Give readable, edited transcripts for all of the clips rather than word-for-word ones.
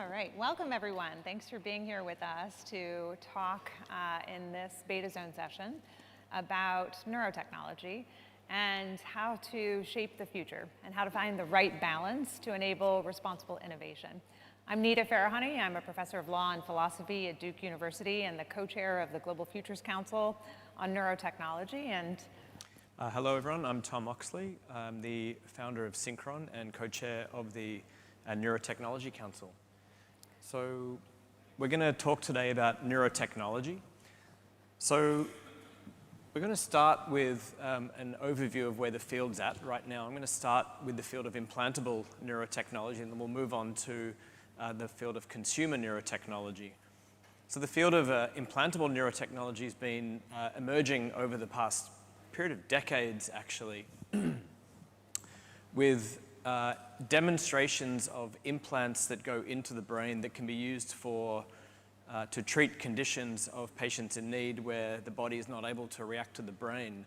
All right, welcome everyone. Thanks for being here with us to talk in this Betazone session about neurotechnology and how to shape the future and how to find the right balance to enable responsible innovation. I'm Nita Farahani. I'm a professor of law and philosophy at Duke University and the co-chair of the Global Futures Council on Neurotechnology. And hello everyone, I'm Tom Oxley. I'm the founder of Synchron and co-chair of the Neurotechnology Council. So we're going to talk today about neurotechnology. So we're going to start with an overview of where the field's at right now. I'm going to start with the field of implantable neurotechnology, and then we'll move on to the field of consumer neurotechnology. So the field of implantable neurotechnology has been emerging over the past period of decades, actually, with demonstrations of implants that go into the brain that can be used for to treat conditions of patients in need where the body is not able to react to the brain.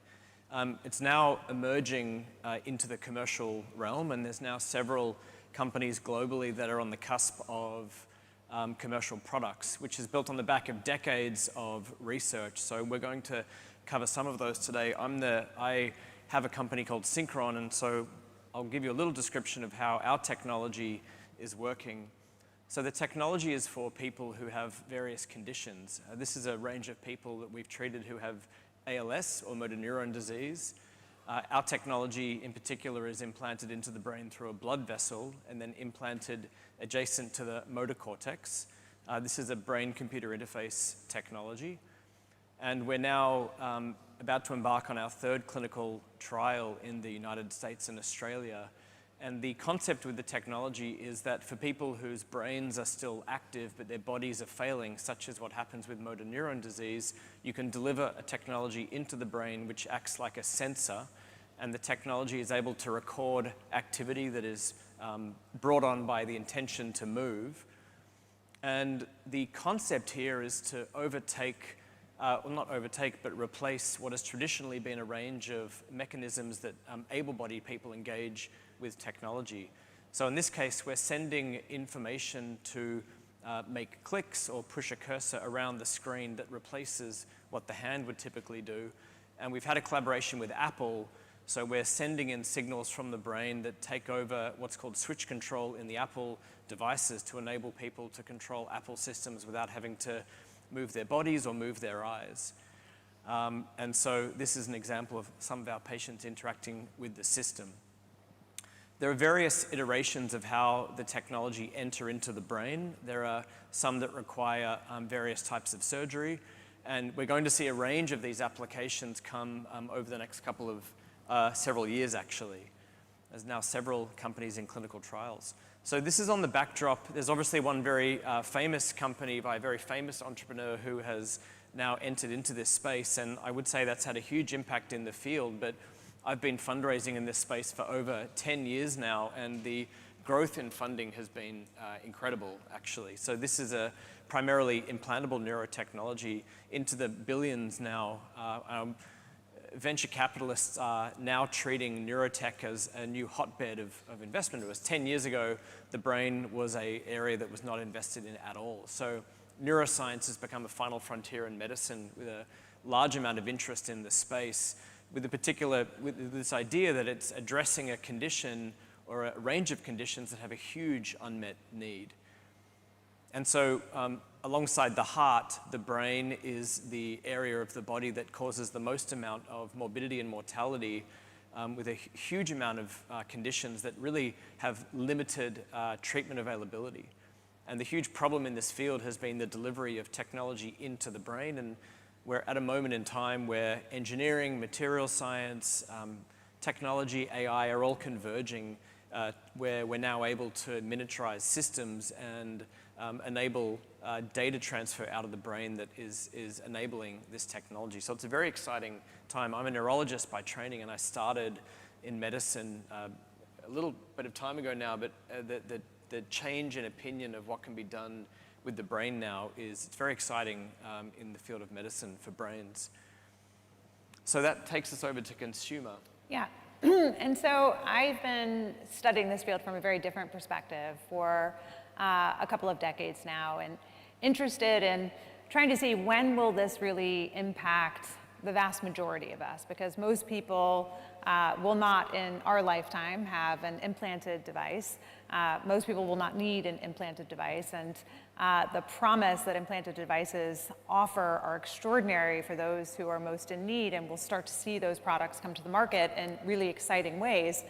It's now emerging into the commercial realm, and there's now several companies globally that are on the cusp of commercial products, which is built on the back of decades of research. So we're going to cover some of those today. I have a company called Synchron, and so I'll give you a little description of how our technology is working. So the technology is for people who have various conditions. This is a range of people that we've treated who have ALS or motor neuron disease. Our technology in particular is implanted into the brain through a blood vessel and then implanted adjacent to the motor cortex. This is a brain-computer interface technology. And we're now about to embark on our third clinical trial in the United States and Australia. And the concept with the technology is that for people whose brains are still active but their bodies are failing, such as what happens with motor neuron disease, you can deliver a technology into the brain which acts like a sensor, and the technology is able to record activity that is brought on by the intention to move. And the concept here is to but replace what has traditionally been a range of mechanisms that able-bodied people engage with technology. So in this case, we're sending information to make clicks or push a cursor around the screen that replaces what the hand would typically do. And we've had a collaboration with Apple, so we're sending in signals from the brain that take over what's called switch control in the Apple devices to enable people to control Apple systems without having to move their bodies or move their eyes. And so this is an example of some of our patients interacting with the system. There are various iterations of how the technology enter into the brain. There are some that require various types of surgery, and we're going to see a range of these applications come over the next couple of several years, actually. There's now several companies in clinical trials. So this is on the backdrop. There's obviously one very famous company by a very famous entrepreneur who has now entered into this space, and I would say that's had a huge impact in the field, but I've been fundraising in this space for over 10 years now, and the growth in funding has been incredible, actually. So this is a primarily implantable neurotechnology into the billions now. Venture capitalists are now treating neurotech as a new hotbed of investment. It was 10 years ago, the brain was an area that was not invested in at all. So neuroscience has become a final frontier in medicine with a large amount of interest in the space, with this idea that it's addressing a condition or a range of conditions that have a huge unmet need. And so alongside the heart, the brain is the area of the body that causes the most amount of morbidity and mortality, with a huge amount of conditions that really have limited treatment availability. And the huge problem in this field has been the delivery of technology into the brain, and we're at a moment in time where engineering, material science, technology, AI are all converging, where we're now able to miniaturize systems and enable data transfer out of the brain that is enabling this technology. So it's a very exciting time. I'm a neurologist by training, and I started in medicine a little bit of time ago now, but the change in opinion of what can be done with the brain now it's very exciting in the field of medicine for brains. So that takes us over to consumer. Yeah. And so I've been studying this field from a very different perspective for a couple of decades now, and interested in trying to see when will this really impact the vast majority of us, because most people will not in our lifetime have an implanted device. Most people will not need an implanted device, and the promise that implanted devices offer are extraordinary for those who are most in need, and we'll start to see those products come to the market in really exciting ways.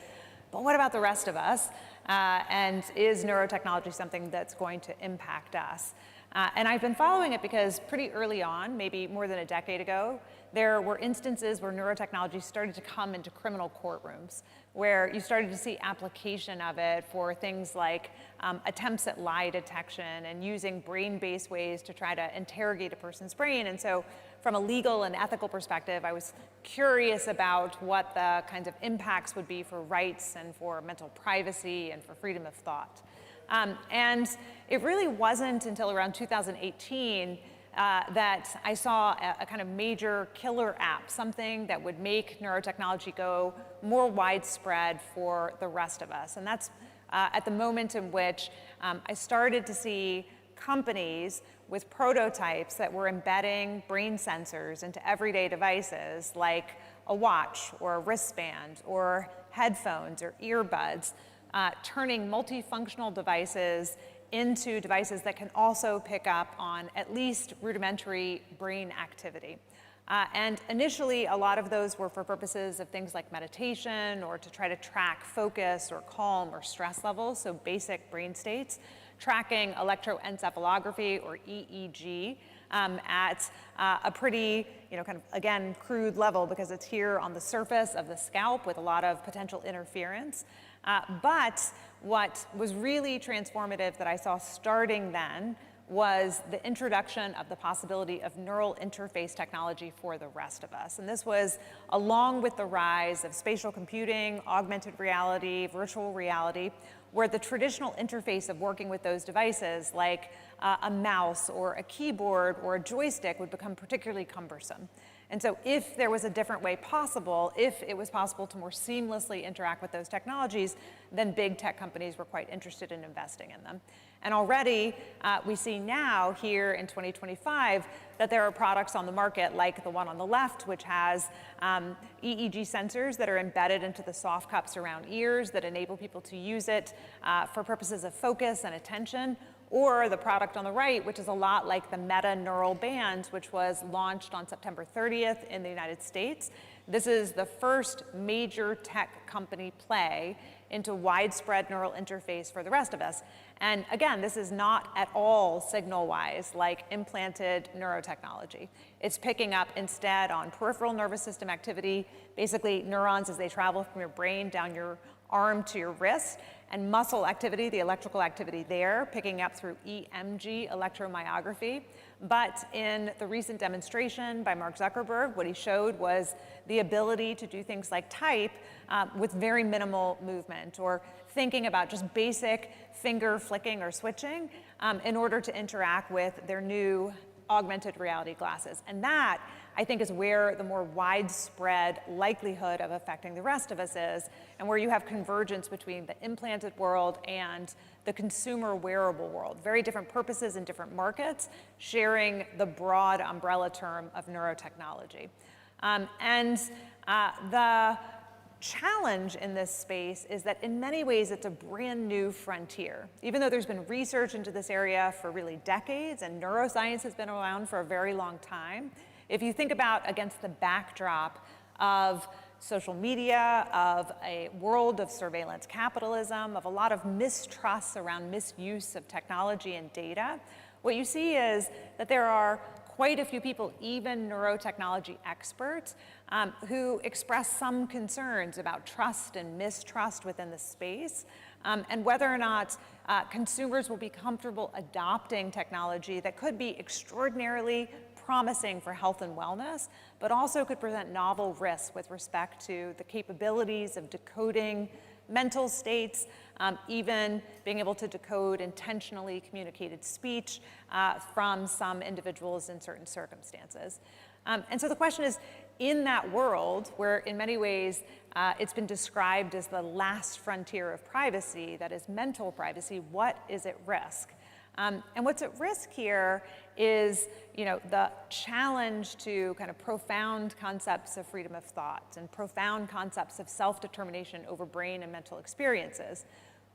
But what about the rest of us? And is neurotechnology something that's going to impact us? And I've been following it because pretty early on, maybe more than a decade ago, there were instances where neurotechnology started to come into criminal courtrooms, where you started to see application of it for things like attempts at lie detection and using brain-based ways to try to interrogate a person's brain. And so from a legal and ethical perspective, I was curious about what the kinds of impacts would be for rights and for mental privacy and for freedom of thought. And it really wasn't until around 2018 that I saw a kind of major killer app, something that would make neurotechnology go more widespread for the rest of us. And that's at the moment in which I started to see companies with prototypes that were embedding brain sensors into everyday devices like a watch or a wristband or headphones or earbuds, turning multifunctional devices into devices that can also pick up on at least rudimentary brain activity. And initially, a lot of those were for purposes of things like meditation or to try to track focus or calm or stress levels, so basic brain states, tracking electroencephalography or EEG at a pretty, kind of, again, crude level because it's here on the surface of the scalp with a lot of potential interference. But what was really transformative that I saw starting then was the introduction of the possibility of neural interface technology for the rest of us. And this was along with the rise of spatial computing, augmented reality, virtual reality, where the traditional interface of working with those devices, like a mouse or a keyboard or a joystick, would become particularly cumbersome. And so if there was a different way possible, if it was possible to more seamlessly interact with those technologies, then big tech companies were quite interested in investing in them. And already we see now here in 2025 that there are products on the market like the one on the left, which has EEG sensors that are embedded into the soft cups around ears that enable people to use it for purposes of focus and attention, or the product on the right, which is a lot like the Meta Neural Band, which was launched on September 30th in the United States. This is the first major tech company play into widespread neural interface for the rest of us. And again, this is not at all signal-wise like implanted neurotechnology. It's picking up instead on peripheral nervous system activity, basically neurons as they travel from your brain down your arm to your wrist, and muscle activity, the electrical activity there, picking up through EMG, electromyography. But in the recent demonstration by Mark Zuckerberg, what he showed was the ability to do things like type with very minimal movement, or thinking about just basic finger flicking or switching in order to interact with their new augmented reality glasses. And that, I think, is where the more widespread likelihood of affecting the rest of us is, and where you have convergence between the implanted world and the consumer wearable world. Very different purposes in different markets, sharing the broad umbrella term of neurotechnology. The challenge in this space is that in many ways it's a brand new frontier. Even though there's been research into this area for really decades and neuroscience has been around for a very long time, if you think about against the backdrop of social media, of a world of surveillance capitalism, of a lot of mistrust around misuse of technology and data, what you see is that there are quite a few people, even neurotechnology experts, who express some concerns about trust and mistrust within the space, and whether or not consumers will be comfortable adopting technology that could be extraordinarily promising for health and wellness, but also could present novel risks with respect to the capabilities of decoding mental states, even being able to decode intentionally communicated speech from some individuals in certain circumstances. And so the question is, in that world where in many ways it's been described as the last frontier of privacy, that is mental privacy, what is at risk? And what's at risk here is, the challenge to kind of profound concepts of freedom of thought and profound concepts of self-determination over brain and mental experiences.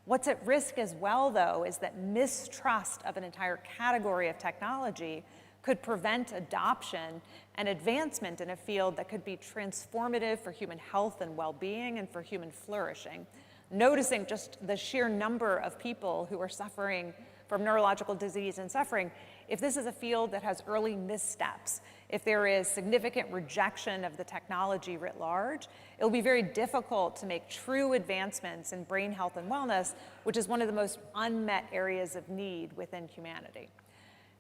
What's at risk as well, though, is that mistrust of an entire category of technology could prevent adoption and advancement in a field that could be transformative for human health and well-being and for human flourishing. Noticing just the sheer number of people who are suffering from neurological disease and suffering, if this is a field that has early missteps, if there is significant rejection of the technology writ large, it'll be very difficult to make true advancements in brain health and wellness, which is one of the most unmet areas of need within humanity.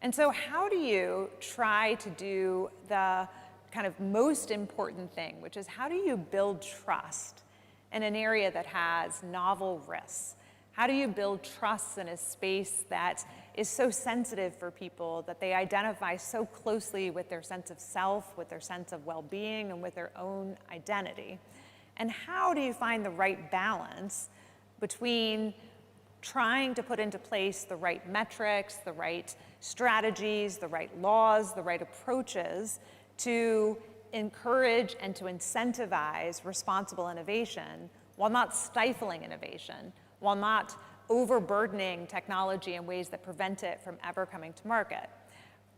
And so how do you try to do the kind of most important thing, which is how do you build trust in an area that has novel risks? How do you build trust in a space that is so sensitive for people, that they identify so closely with their sense of self, with their sense of well-being, and with their own identity? And how do you find the right balance between trying to put into place the right metrics, the right strategies, the right laws, the right approaches to encourage and to incentivize responsible innovation while not stifling innovation, while not overburdening technology in ways that prevent it from ever coming to market?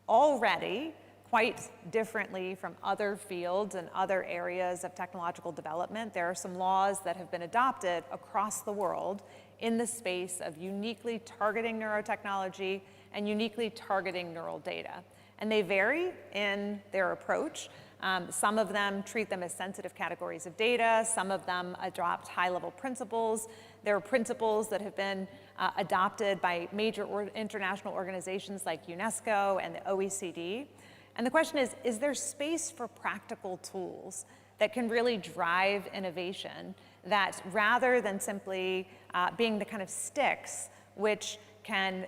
Already, quite differently from other fields and other areas of technological development, there are some laws that have been adopted across the world in the space of uniquely targeting neurotechnology and uniquely targeting neural data. And they vary in their approach. Some of them treat them as sensitive categories of data. Some of them adopt high-level principles. There are principles that have been adopted by major international organizations like UNESCO and the OECD. And the question is there space for practical tools that can really drive innovation, that rather than simply being the kind of sticks which can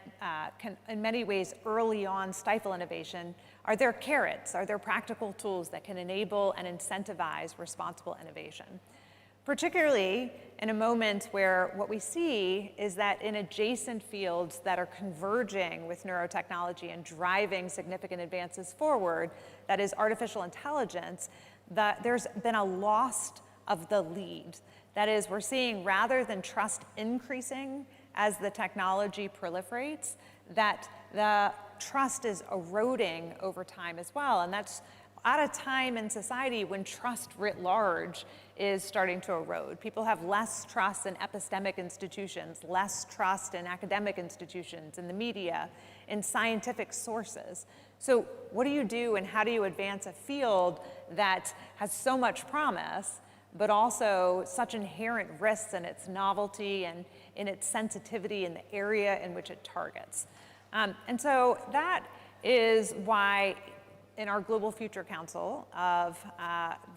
in many ways early on stifle innovation, are there carrots, are there practical tools that can enable and incentivize responsible innovation? Particularly in a moment where what we see is that in adjacent fields that are converging with neurotechnology and driving significant advances forward, that is artificial intelligence, that there's been a loss of the lead. That is, we're seeing rather than trust increasing as the technology proliferates, that the trust is eroding over time as well. And that's at a time in society when trust writ large is starting to erode. People have less trust in epistemic institutions, less trust in academic institutions, in the media, in scientific sources. So what do you do and how do you advance a field that has so much promise, but also such inherent risks in its novelty and in its sensitivity in the area in which it targets? And so that is why in our Global Future Council of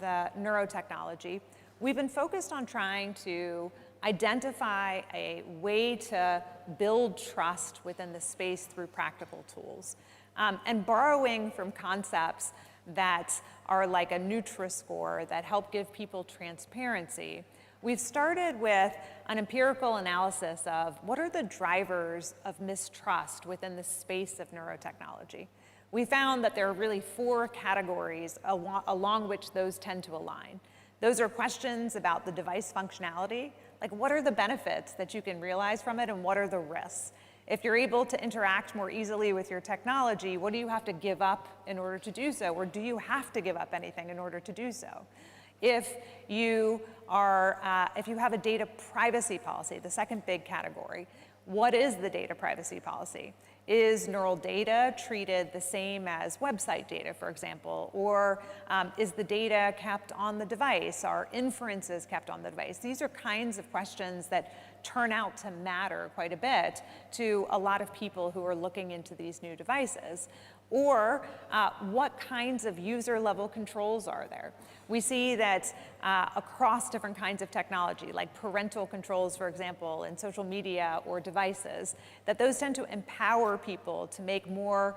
the Neurotechnology, we've been focused on trying to identify a way to build trust within the space through practical tools. And borrowing from concepts that are like a Nutri-Score that help give people transparency, we've started with an empirical analysis of what are the drivers of mistrust within the space of neurotechnology. We found that there are really 4 categories along which those tend to align. Those are questions about the device functionality, like what are the benefits that you can realize from it and what are the risks? If you're able to interact more easily with your technology, what do you have to give up in order to do so? Or do you have to give up anything in order to do so? If you have a data privacy policy, the second big category, what is the data privacy policy? Is neural data treated the same as website data, for example? Or is the data kept on the device? Are inferences kept on the device? These are kinds of questions that turn out to matter quite a bit to a lot of people who are looking into these new devices. Or what kinds of user-level controls are there? We see that across different kinds of technology, like parental controls, for example, in social media or devices, that those tend to empower people to make more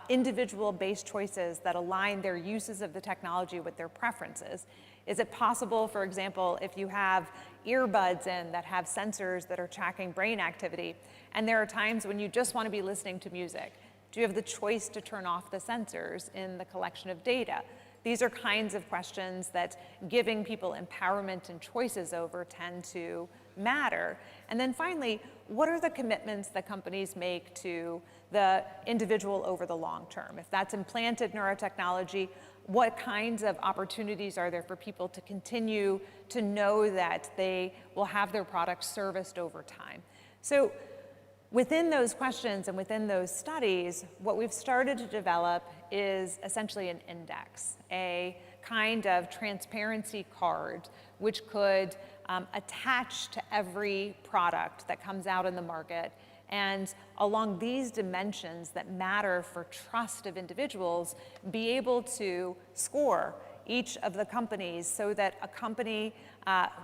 individual-based choices that align their uses of the technology with their preferences. Is it possible, for example, if you have earbuds in that have sensors that are tracking brain activity, and there are times when you just want to be listening to music, do you have the choice to turn off the sensors in the collection of data? These are kinds of questions that giving people empowerment and choices over tend to matter. And then finally, what are the commitments that companies make to the individual over the long term? If that's implanted neurotechnology, what kinds of opportunities are there for people to continue to know that they will have their products serviced over time? So within those questions and within those studies, what we've started to develop is essentially an index, a kind of transparency card, which could attach to every product that comes out in the market. And along these dimensions that matter for trust of individuals, be able to score each of the companies so that a company,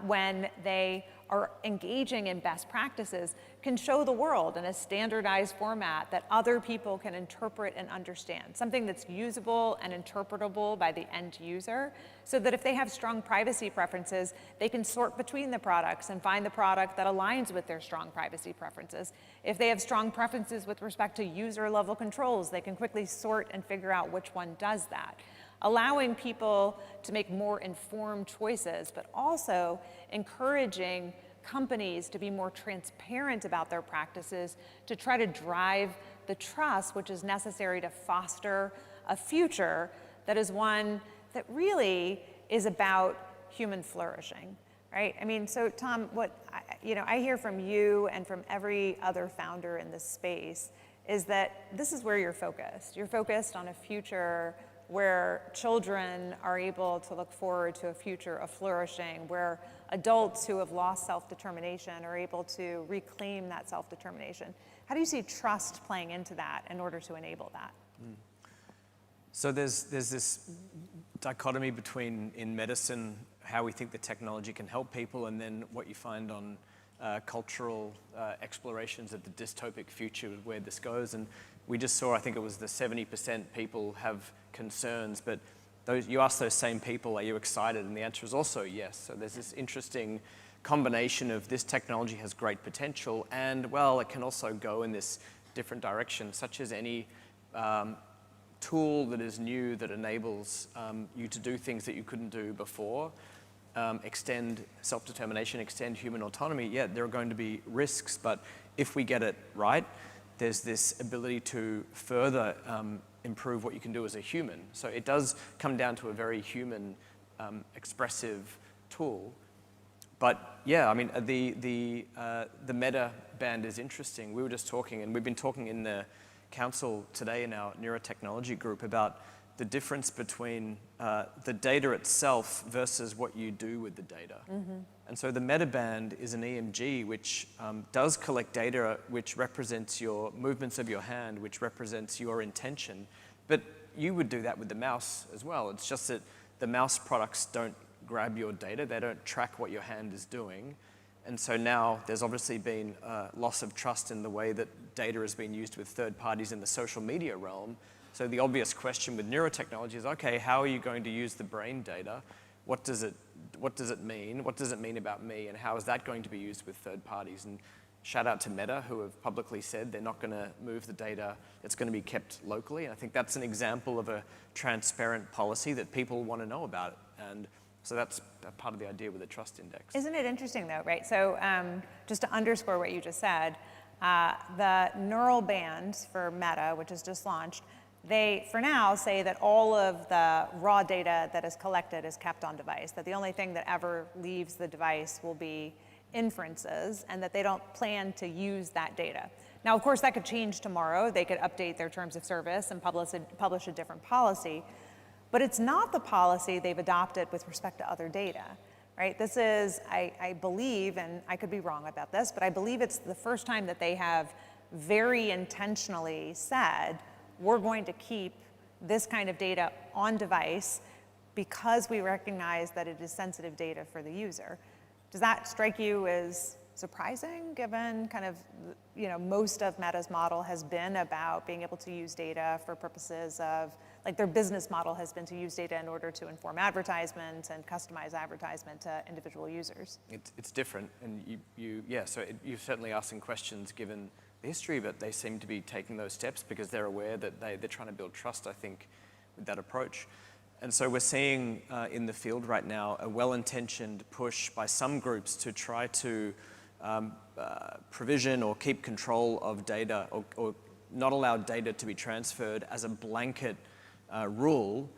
when they are engaging in best practices, can show the world in a standardized format that other people can interpret and understand, something that's usable and interpretable by the end user, so that if they have strong privacy preferences, they can sort between the products and find the product that aligns with their strong privacy preferences. If they have strong preferences with respect to user-level controls, they can quickly sort and figure out which one does that. Allowing people to make more informed choices, but also encouraging companies to be more transparent about their practices to try to drive the trust which is necessary to foster a future that is one that really is about human flourishing, right? I mean, so Tom, what I hear from you and from every other founder in this space is that this is where you're focused. You're focused on a future where children are able to look forward to a future of flourishing, where adults who have lost self-determination are able to reclaim that self-determination. How do you see trust playing into that in order to enable that? So there's this dichotomy between, in medicine, how we think the technology can help people, and then what you find on cultural explorations of the dystopic future of where this goes. And we just saw, I think it was the 70% people have concerns, but you ask those same people, are you excited? And the answer is also yes. So there's this interesting combination of this technology has great potential, and well, it can also go in this different direction, such as any tool that is new that enables you to do things that you couldn't do before, extend self-determination, extend human autonomy. Yeah, there are going to be risks, but if we get it right, there's this ability to further improve what you can do as a human. So it does come down to a very human, expressive tool. But yeah, I mean, the meta band is interesting. We were just talking, and we've been talking in the council today in our neurotechnology group about the difference between the data itself versus what you do with the data. Mm-hmm. And so the meta band is an EMG which does collect data which represents your movements of your hand, which represents your intention. But you would do that with the mouse as well. It's just that the mouse products don't grab your data. They don't track what your hand is doing. And so now there's obviously been loss of trust in the way that data has been used with third parties in the social media realm. So the obvious question with neurotechnology is, okay, how are you going to use the brain data? What does it mean? What does it mean about me? And how is that going to be used with third parties? And shout out to Meta, who have publicly said they're not going to move the data. It's going to be kept locally. And I think that's an example of a transparent policy that people want to know about. And so that's part of the idea with the trust index. Isn't it interesting though, right? So just to underscore what you just said, the neural band for Meta, which is just launched, they, for now, say that all of the raw data that is collected is kept on device, that the only thing that ever leaves the device will be inferences, and that they don't plan to use that data. Now, of course, that could change tomorrow. They could update their terms of service and publish a different policy, but it's not the policy they've adopted with respect to other data, right? This is, I believe, and I could be wrong about this, but I believe it's the first time that they have very intentionally said, we're going to keep this kind of data on device because we recognize that it is sensitive data for the user. Does that strike you as surprising, given kind of, most of Meta's model has been about being able to use data for purposes of, like their business model has been to use data in order to inform advertisement and customize advertisement to individual users? It's different, and you're certainly asking questions given the history, but they seem to be taking those steps because they're aware that they're trying to build trust, I think, with that approach. And so we're seeing in the field right now a well-intentioned push by some groups to try to provision or keep control of data or not allow data to be transferred as a blanket rule,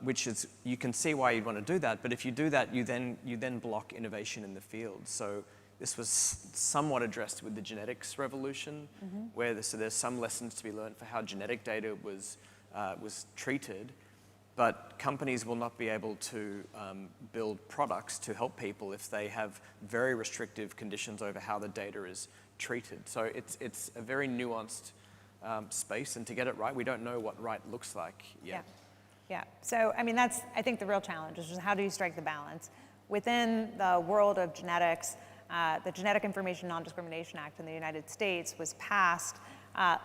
which is, you can see why you'd want to do that, but if you do that, you then block innovation in the field. So this was somewhat addressed with the genetics revolution, where there's some lessons to be learned for how genetic data was treated. But companies will not be able to build products to help people if they have very restrictive conditions over how the data is treated. So it's a very nuanced space, and to get it right, we don't know what right looks like yet. Yeah. So, I mean, that's, I think, the real challenge, is just how do you strike the balance? Within the world of genetics, the Genetic Information Non-Discrimination Act in the United States was passed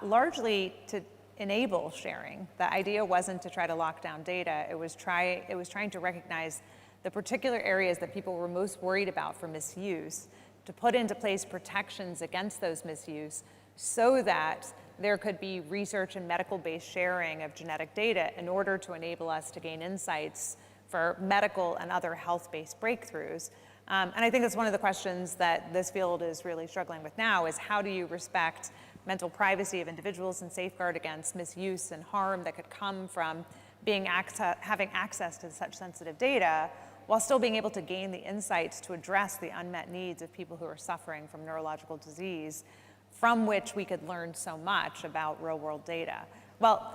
largely to enable sharing. The idea wasn't to try to lock down data. It was trying to recognize the particular areas that people were most worried about for misuse, to put into place protections against those misuse so that there could be research and medical-based sharing of genetic data in order to enable us to gain insights for medical and other health-based breakthroughs. And I think that's one of the questions that this field is really struggling with now, is how do you respect mental privacy of individuals and safeguard against misuse and harm that could come from having access to such sensitive data, while still being able to gain the insights to address the unmet needs of people who are suffering from neurological disease, from which we could learn so much about real-world data. Well,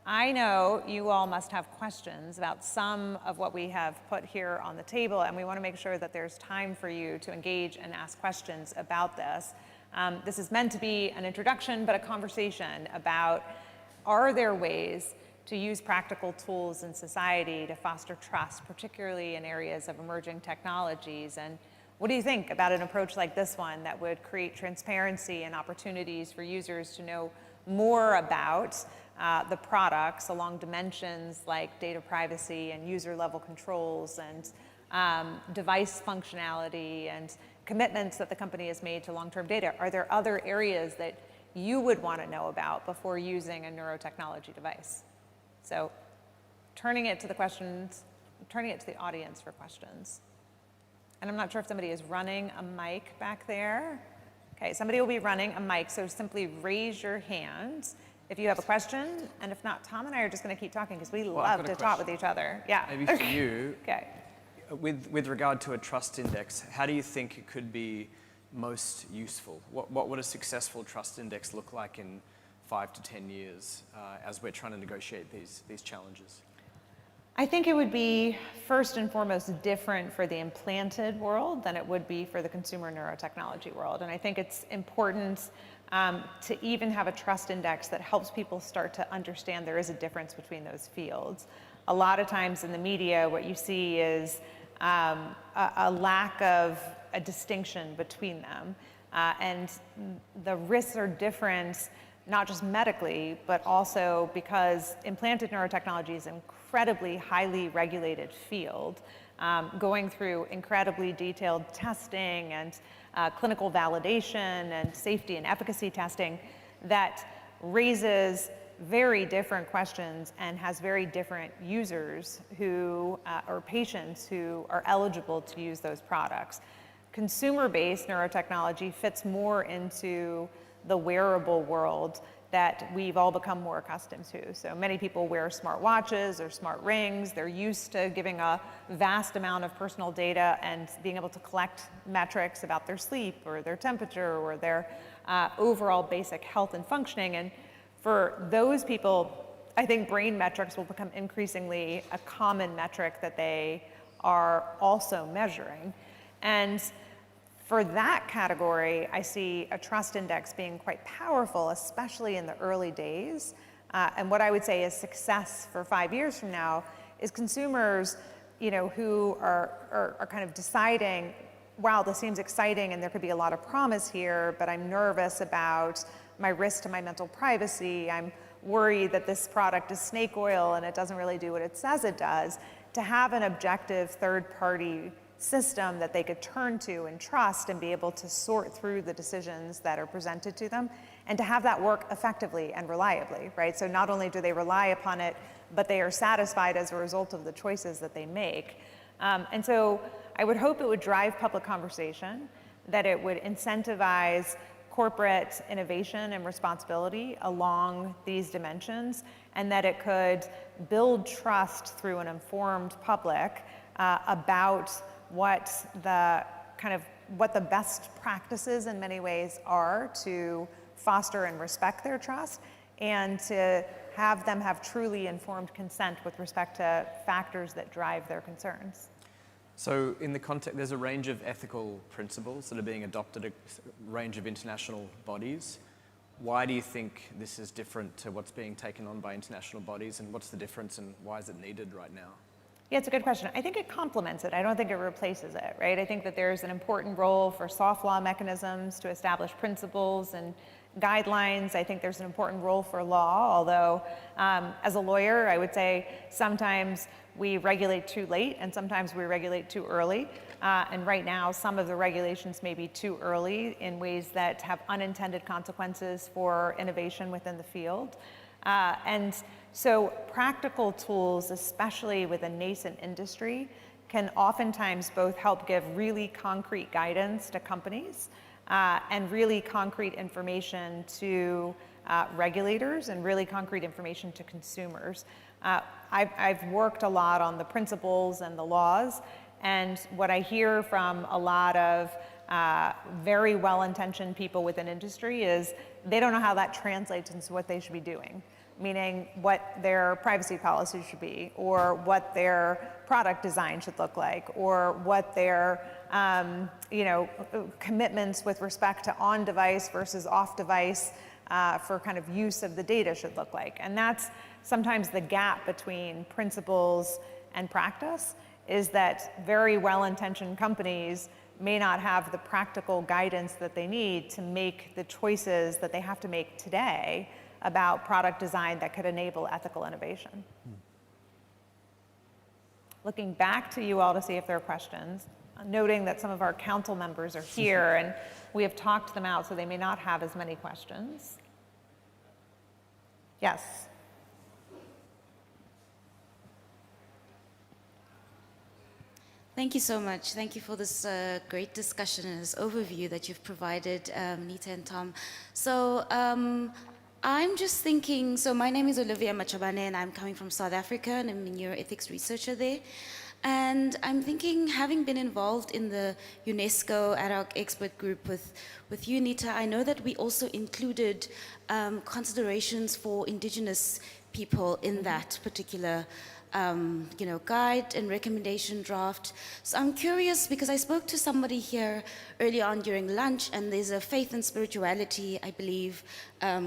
I know you all must have questions about some of what we have put here on the table, and we want to make sure that there's time for you to engage and ask questions about this. This is meant to be an introduction, but a conversation about, are there ways to use practical tools in society to foster trust, particularly in areas of emerging technologies? And what do you think about an approach like this one that would create transparency and opportunities for users to know more about the products along dimensions like data privacy and user-level controls and device functionality and commitments that the company has made to long-term data? Are there other areas that you would want to know about before using a neurotechnology device? So turning it to the audience for questions. And I'm not sure if somebody is running a mic back there. Okay, somebody will be running a mic, so simply raise your hand if you have a question, and if not, Tom and I are just going to keep talking because we love to talk with each other. Yeah. Maybe for you. Okay. With regard to a trust index, how do you think it could be most useful? What would a successful trust index look like in 5 to 10 years as we're trying to negotiate these challenges? I think it would be first and foremost different for the implanted world than it would be for the consumer neurotechnology world. And I think it's important to even have a trust index that helps people start to understand there is a difference between those fields. A lot of times in the media, what you see is a lack of a distinction between them. And the risks are different, not just medically, but also because implanted neurotechnology is an incredibly highly regulated field, going through incredibly detailed testing and clinical validation and safety and efficacy testing that raises very different questions and has very different users who, or patients who are eligible to use those products. Consumer-based neurotechnology fits more into the wearable world that we've all become more accustomed to. So many people wear smart watches or smart rings. They're used to giving a vast amount of personal data and being able to collect metrics about their sleep or their temperature or their overall basic health and functioning. And for those people, I think brain metrics will become increasingly a common metric that they are also measuring. And for that category, I see a trust index being quite powerful, especially in the early days, And what I would say is success for 5 years from now is consumers, who are kind of deciding, wow, this seems exciting and there could be a lot of promise here, but I'm nervous about my risk to my mental privacy. I'm worried that this product is snake oil and it doesn't really do what it says it does. To have an objective third-party system that they could turn to and trust and be able to sort through the decisions that are presented to them, and to have that work effectively and reliably, right? So not only do they rely upon it, but they are satisfied as a result of the choices that they make. And so I would hope it would drive public conversation, that it would incentivize corporate innovation and responsibility along these dimensions, and that it could build trust through an informed public about what the best practices in many ways are to foster and respect their trust, and to have them have truly informed consent with respect to factors that drive their concerns. So in the context, there's a range of ethical principles that are being adopted, a range of international bodies. Why do you think this is different to what's being taken on by international bodies, and what's the difference and why is it needed right now? Yeah, it's a good question. I think it complements it. I don't think it replaces it, right? I think that there's an important role for soft law mechanisms to establish principles and guidelines. I think there's an important role for law, although as a lawyer, I would say sometimes we regulate too late and sometimes we regulate too early. And right now, some of the regulations may be too early in ways that have unintended consequences for innovation within the field. And so practical tools, especially with a nascent industry, can oftentimes both help give really concrete guidance to companies and really concrete information to regulators and really concrete information to consumers. I've worked a lot on the principles and the laws, and what I hear from a lot of very well-intentioned people within industry is they don't know how that translates into what they should be doing, meaning what their privacy policy should be, or what their product design should look like, or what their commitments with respect to on-device versus off-device for kind of use of the data should look like. And that's sometimes the gap between principles and practice, is that very well-intentioned companies may not have the practical guidance that they need to make the choices that they have to make today about product design that could enable ethical innovation. Looking back to you all to see if there are questions, noting that some of our council members are here and we have talked them out, so they may not have as many questions. Yes. Thank you so much. Thank you for this great discussion and this overview that you've provided, Nita and Tom. So I'm just thinking, so my name is Olivia Machabane and I'm coming from South Africa and I'm a neuroethics researcher there. And I'm thinking, having been involved in the UNESCO ad hoc expert group with you, Nita, I know that we also included considerations for indigenous people in that particular guide and recommendation draft. So I'm curious because I spoke to somebody here early on during lunch, and there's a faith and spirituality, I believe,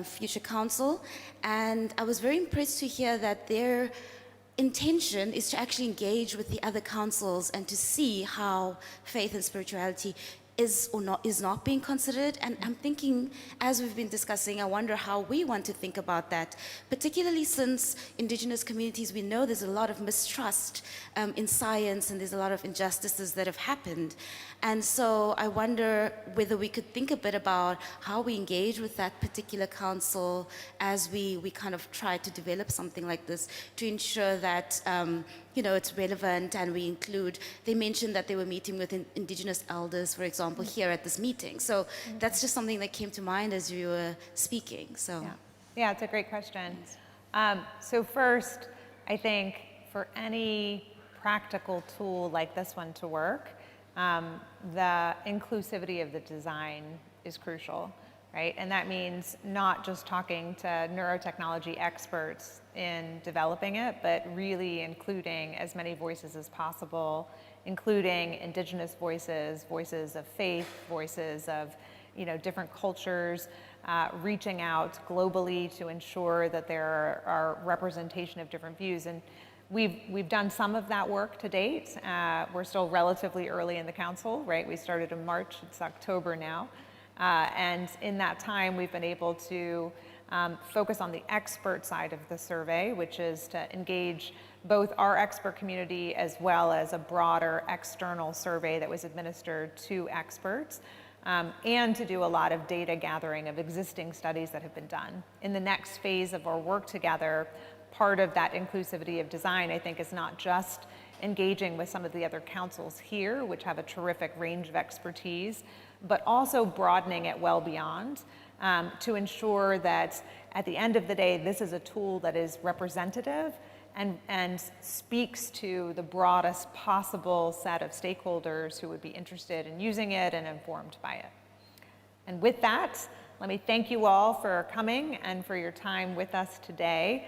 future council, and I was very impressed to hear that their intention is to actually engage with the other councils and to see how faith and spirituality is not being considered. And I'm thinking, as we've been discussing, I wonder how we want to think about that, particularly since indigenous communities, we know there's a lot of mistrust in science and there's a lot of injustices that have happened. And so I wonder whether we could think a bit about how we engage with that particular council as we kind of try to develop something like this to ensure that it's relevant and we include, they mentioned that they were meeting with indigenous elders, for example, here at this meeting. So that's just something that came to mind as you were speaking. So yeah, it's a great question. So first, I think for any practical tool like this one to work, the inclusivity of the design is crucial, right? And that means not just talking to neurotechnology experts in developing it, but really including as many voices as possible, including indigenous voices, voices of faith, voices of different cultures, reaching out globally to ensure that there are representation of different views. And we've done some of that work to date. We're still relatively early in the council, right? We started in March, it's October now. And in that time, we've been able to focus on the expert side of the survey, which is to engage both our expert community as well as a broader external survey that was administered to experts, and to do a lot of data gathering of existing studies that have been done. In the next phase of our work together, part of that inclusivity of design, I think, is not just engaging with some of the other councils here, which have a terrific range of expertise, but also broadening it well beyond, to ensure that at the end of the day, this is a tool that is representative and speaks to the broadest possible set of stakeholders who would be interested in using it and informed by it. And with that, let me thank you all for coming and for your time with us today.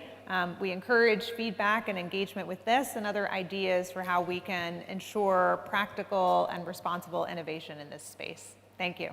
We encourage feedback and engagement with this and other ideas for how we can ensure practical and responsible innovation in this space. Thank you.